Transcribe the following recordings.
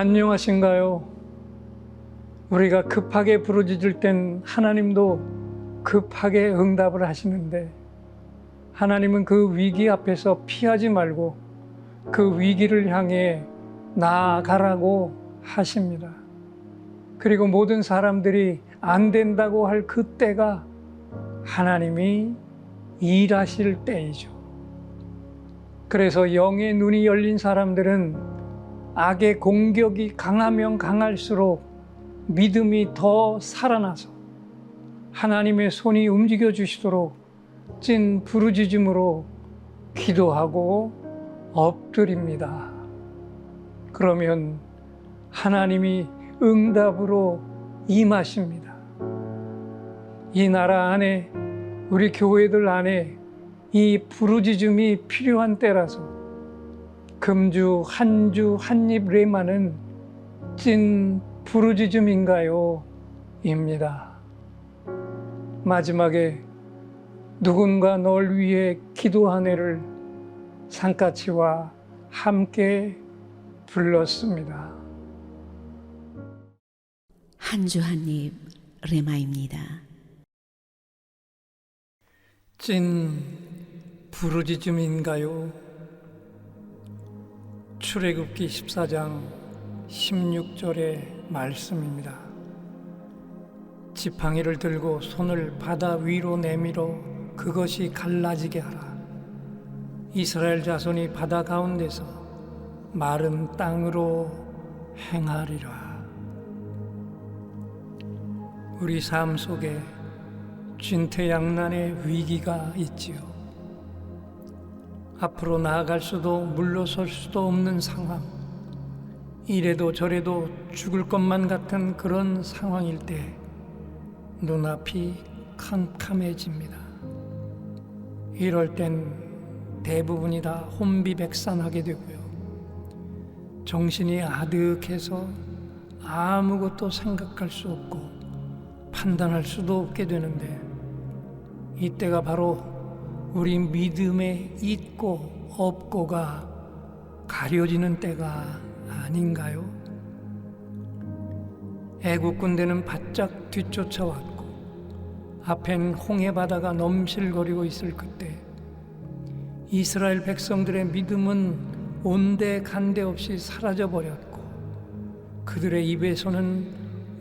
안녕하신가요? 우리가 급하게 부르짖을 땐 하나님도 급하게 응답을 하시는데, 하나님은 그 위기 앞에서 피하지 말고 그 위기를 향해 나아가라고 하십니다. 그리고 모든 사람들이 안 된다고 할 그때가 하나님이 일하실 때이죠. 그래서 영의 눈이 열린 사람들은 악의 공격이 강하면 강할수록 믿음이 더 살아나서 하나님의 손이 움직여 주시도록 찐 부르짖음으로 기도하고 엎드립니다. 그러면 하나님이 응답으로 임하십니다. 이 나라 안에, 우리 교회들 안에 이 부르짖음이 필요한 때라서 금주 한 주 한입 레마는 찐 부르짖음인가요? 입니다. 마지막에 누군가 널 위해 기도하네를 산까치와 함께 불렀습니다. 한 주 한입 레마입니다. 찐 부르짖음인가요? 출애굽기 14장 16절의 말씀입니다. 지팡이를 들고 손을 바다 위로 내밀어 그것이 갈라지게 하라. 이스라엘 자손이 바다 가운데서 마른 땅으로 행하리라. 우리 삶 속에 진퇴양난의 위기가 있지요. 앞으로 나아갈 수도 물러설 수도 없는 상황, 이래도 저래도 죽을 것만 같은 그런 상황일 때 눈앞이 캄캄해집니다. 이럴 땐 대부분이 다 혼비백산하게 되고요. 정신이 아득해서 아무것도 생각할 수 없고 판단할 수도 없게 되는데, 이때가 바로 우리 믿음의 있고 없고가 가려지는 때가 아닌가요? 애국 군대는 바짝 뒤쫓아왔고 앞엔 홍해 바다가 넘실거리고 있을 그때 이스라엘 백성들의 믿음은 온데간데 없이 사라져버렸고 그들의 입에서는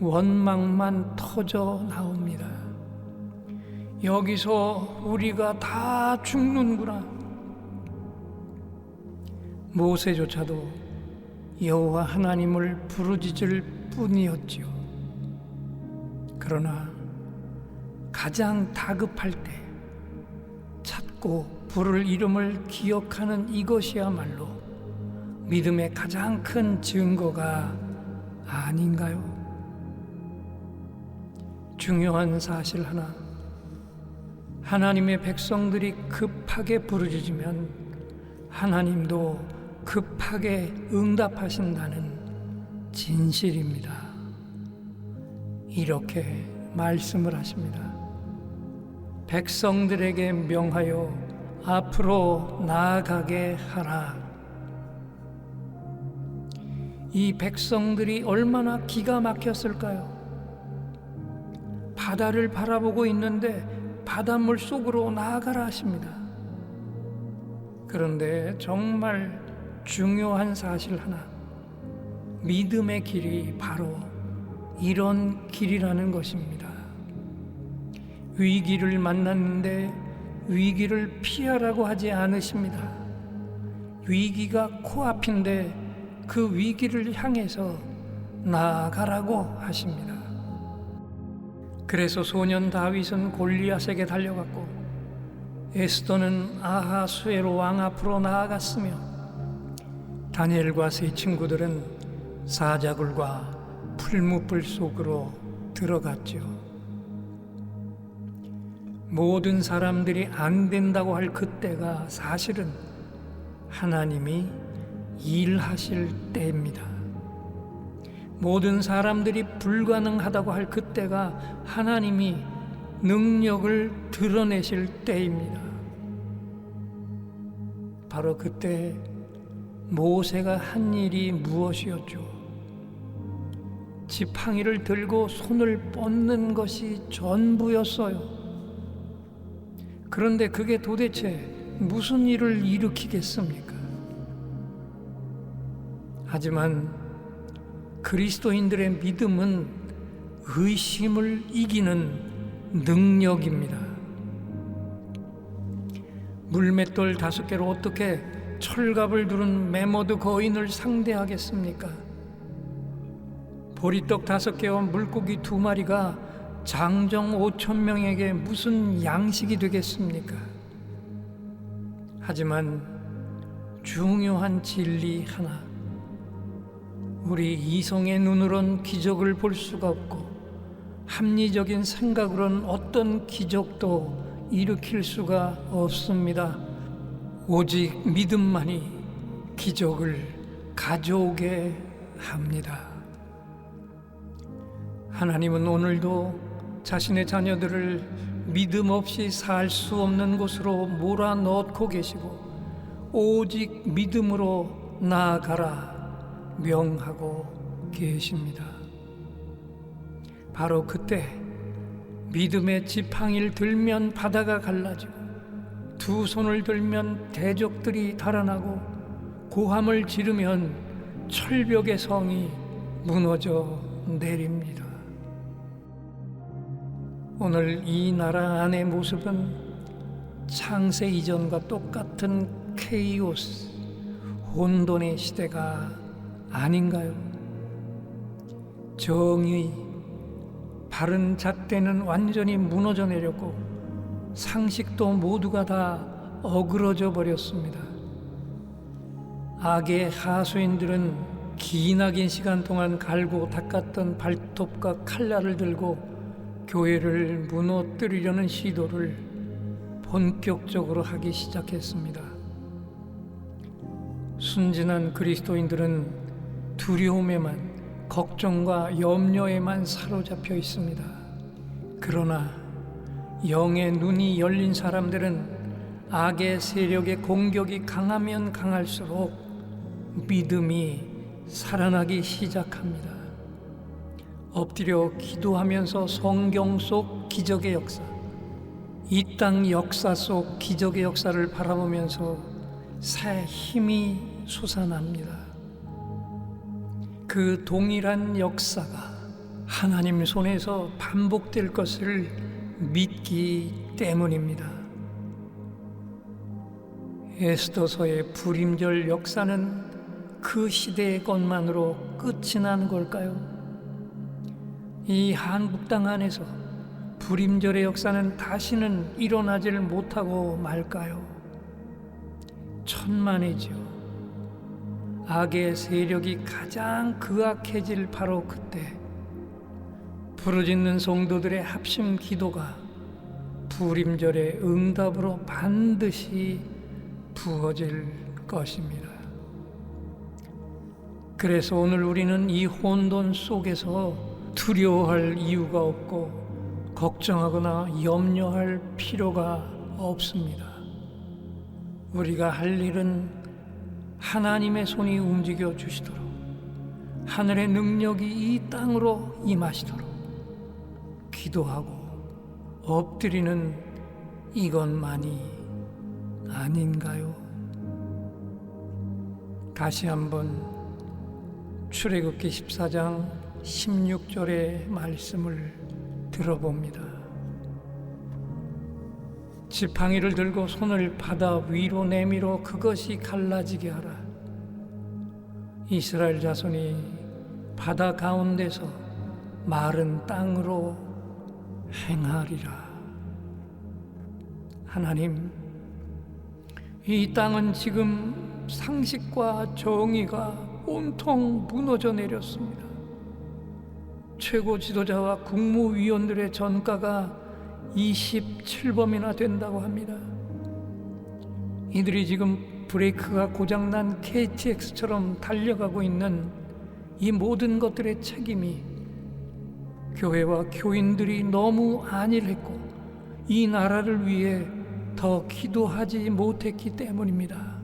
원망만 터져 나옵니다. 여기서 우리가 다 죽는구나. 모세조차도 여호와 하나님을 부르짖을 뿐이었지요. 그러나 가장 다급할 때 찾고 부를 이름을 기억하는 이것이야말로 믿음의 가장 큰 증거가 아닌가요? 중요한 사실 하나, 하나님의 백성들이 급하게 부르짖으면 하나님도 급하게 응답하신다는 진실입니다. 이렇게 말씀을 하십니다. 백성들에게 명하여 앞으로 나아가게 하라. 이 백성들이 얼마나 기가 막혔을까요? 바다를 바라보고 있는데 바닷물 속으로 나아가라 하십니다. 그런데 정말 중요한 사실 하나, 믿음의 길이 바로 이런 길이라는 것입니다. 위기를 만났는데 위기를 피하라고 하지 않으십니다. 위기가 코앞인데 그 위기를 향해서 나아가라고 하십니다. 그래서 소년 다윗은 골리앗에게 달려갔고 에스더는 아하수에로 왕 앞으로 나아갔으며 다니엘과 세 친구들은 사자굴과 풀무불 속으로 들어갔죠. 모든 사람들이 안 된다고 할 그때가 사실은 하나님이 일하실 때입니다. 모든 사람들이 불가능하다고 할 그때가 하나님이 능력을 드러내실 때입니다. 바로 그때 모세가 한 일이 무엇이었죠? 지팡이를 들고 손을 뻗는 것이 전부였어요. 그런데 그게 도대체 무슨 일을 일으키겠습니까? 하지만 그리스도인들의 믿음은 의심을 이기는 능력입니다. 물맷돌 5개로 어떻게 철갑을 두른 메모드 거인을 상대하겠습니까? 보리떡 5개와 물고기 2마리가 장정 5,000명에게 무슨 양식이 되겠습니까? 하지만 중요한 진리 하나, 우리 이성의 눈으론 기적을 볼 수가 없고 합리적인 생각으론 어떤 기적도 일으킬 수가 없습니다. 오직 믿음만이 기적을 가져오게 합니다. 하나님은 오늘도 자신의 자녀들을 믿음 없이 살 수 없는 곳으로 몰아넣고 계시고 오직 믿음으로 나아가라 명하고 계십니다. 바로 그때 믿음의 지팡이를 들면 바다가 갈라지고 두 손을 들면 대적들이 달아나고 고함을 지르면 철벽의 성이 무너져 내립니다. 오늘 이 나라 안의 모습은 창세 이전과 똑같은 케이오스, 혼돈의 시대가 아닌가요? 정의, 바른 잣대는 완전히 무너져 내렸고 상식도 모두가 다 어그러져 버렸습니다. 악의 하수인들은 기나긴 시간 동안 갈고 닦았던 발톱과 칼날을 들고 교회를 무너뜨리려는 시도를 본격적으로 하기 시작했습니다. 순진한 그리스도인들은 두려움에만, 걱정과 염려에만 사로잡혀 있습니다. 그러나 영의 눈이 열린 사람들은 악의 세력의 공격이 강하면 강할수록 믿음이 살아나기 시작합니다. 엎드려 기도하면서 성경 속 기적의 역사, 이 땅 역사 속 기적의 역사를 바라보면서 새 힘이 솟아납니다. 그 동일한 역사가 하나님 손에서 반복될 것을 믿기 때문입니다. 에스더서의 불임절 역사는 그 시대의 것만으로 끝이 난 걸까요? 이 한국 땅 안에서 불임절의 역사는 다시는 일어나질 못하고 말까요? 천만이죠. 악의 세력이 가장 극악해질 바로 그때 부르짖는 성도들의 합심 기도가 불임절의 응답으로 반드시 부어질 것입니다. 그래서 오늘 우리는 이 혼돈 속에서 두려워할 이유가 없고 걱정하거나 염려할 필요가 없습니다. 우리가 할 일은 하나님의 손이 움직여 주시도록, 하늘의 능력이 이 땅으로 임하시도록 기도하고 엎드리는 이것만이 아닌가요? 다시 한번 출애굽기 14장 16절의 말씀을 들어봅니다. 지팡이를 들고 손을 바다 위로 내밀어 그것이 갈라지게 하라. 이스라엘 자손이 바다 가운데서 마른 땅으로 행하리라. 하나님, 이 땅은 지금 상식과 정의가 온통 무너져 내렸습니다. 최고 지도자와 국무위원들의 전가가 27범이나 된다고 합니다. 이들이 지금 브레이크가 고장난 KTX처럼 달려가고 있는 이 모든 것들의 책임이 교회와 교인들이 너무 안일했고 이 나라를 위해 더 기도하지 못했기 때문입니다.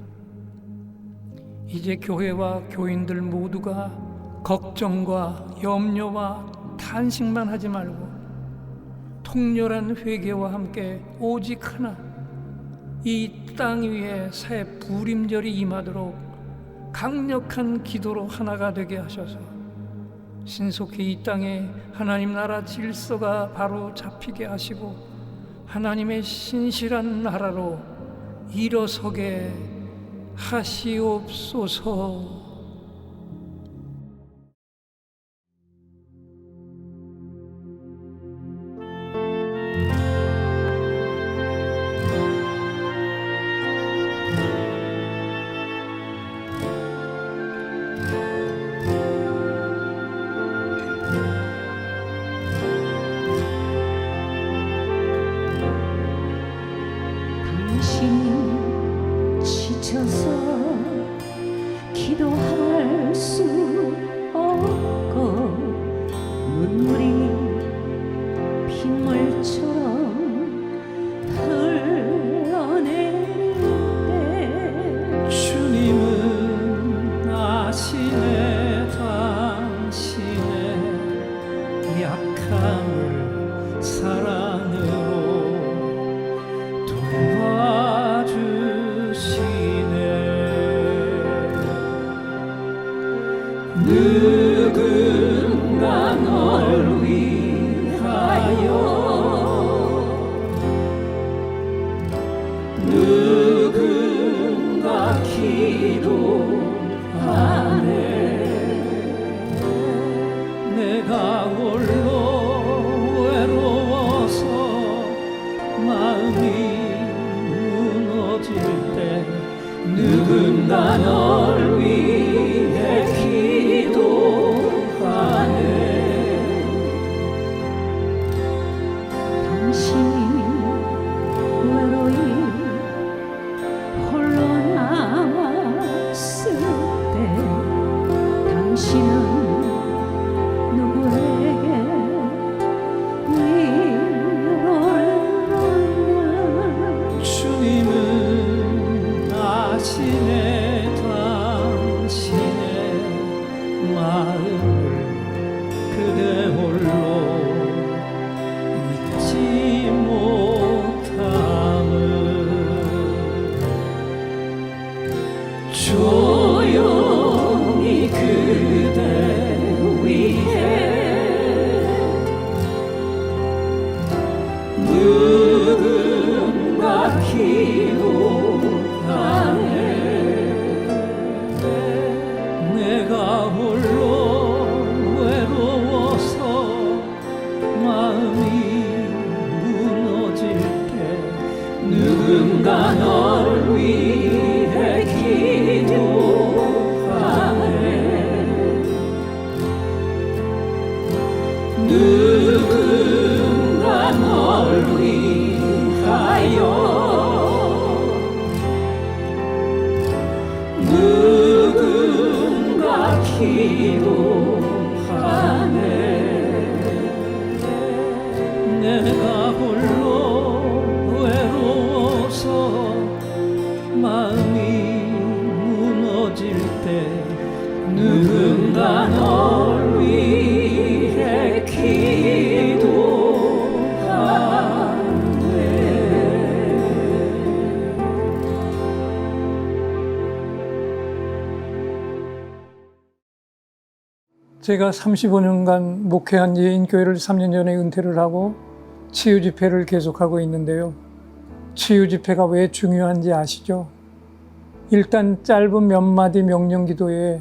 이제 교회와 교인들 모두가 걱정과 염려와 탄식만 하지 말고 통렬한 회개와 함께 오직 하나, 이 땅 위에 새 부림절이 임하도록 강력한 기도로 하나가 되게 하셔서 신속히 이 땅에 하나님 나라 질서가 바로 잡히게 하시고 하나님의 신실한 나라로 일어서게 하시옵소서. 당신 지쳐서 기도할 수 없고 눈물이 빗물처럼 흘러내릴 때 주님은 아시네 당신의 약함을 사랑으로 누군가 널 위하여 누군가 기도하네. 내가 홀로 외로워서 마음이 무너질 때 누군가 널 위해 기도하네. 당신이 외로이 홀로 남았을 때 당신은 누구에게 위로를 놓나. 주님은 아시네 당신의 마음을 그대 홀로 잊지 못함을. 조용히 그대 위해 누군가 기도하네. 내가 홀로 외로워서 마음이 무너질 때 누군가 널 위해 기도하네. 누군가 널 위하여 누군가 기도하네. 내가 홀로 외로워서 마음이 무너질 때 누군가 널 위해 기도하네. 제가 35년간 목회한 예인교회를 3년 전에 은퇴를 하고 치유 집회를 계속하고 있는데요. 치유 집회가 왜 중요한지 아시죠? 일단 짧은 몇 마디 명령 기도에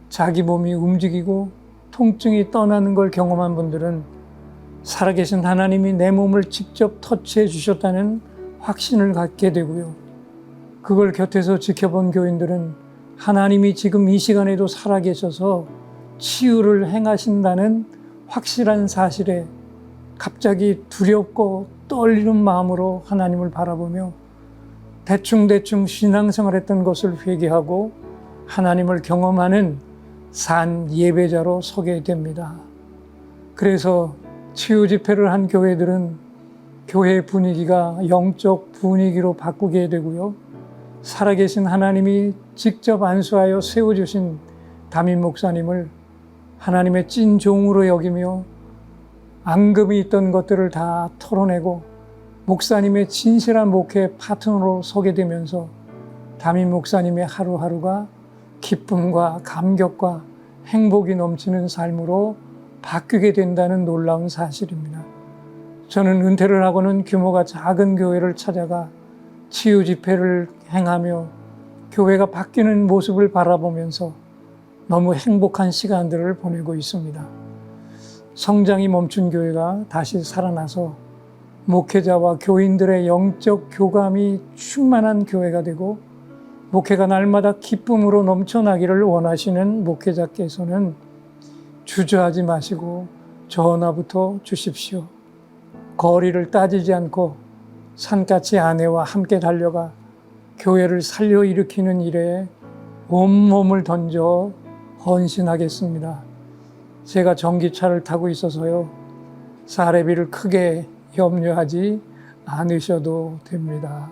자기 몸이 움직이고 통증이 떠나는 걸 경험한 분들은 살아계신 하나님이 내 몸을 직접 터치해 주셨다는 확신을 갖게 되고요. 그걸 곁에서 지켜본 교인들은 하나님이 지금 이 시간에도 살아계셔서 치유를 행하신다는 확실한 사실에 갑자기 두렵고 떨리는 마음으로 하나님을 바라보며 대충대충 신앙생활했던 것을 회개하고 하나님을 경험하는 산 예배자로 서게 됩니다. 그래서 치유 집회를 한 교회들은 교회 분위기가 영적 분위기로 바꾸게 되고요. 살아계신 하나님이 직접 안수하여 세워주신 담임 목사님을 하나님의 찐 종으로 여기며 앙금이 있던 것들을 다 털어내고 목사님의 진실한 목회 파트너로 서게 되면서 담임 목사님의 하루하루가 기쁨과 감격과 행복이 넘치는 삶으로 바뀌게 된다는 놀라운 사실입니다. 저는 은퇴를 하고는 규모가 작은 교회를 찾아가 치유 집회를 행하며 교회가 바뀌는 모습을 바라보면서 너무 행복한 시간들을 보내고 있습니다. 성장이 멈춘 교회가 다시 살아나서 목회자와 교인들의 영적 교감이 충만한 교회가 되고 목회가 날마다 기쁨으로 넘쳐나기를 원하시는 목회자께서는 주저하지 마시고 전화부터 주십시오. 거리를 따지지 않고 산같이 아내와 함께 달려가 교회를 살려 일으키는 일에 온몸을 던져 헌신하겠습니다. 제가 전기차를 타고 있어서요. 사례비를 크게 염려하지 않으셔도 됩니다.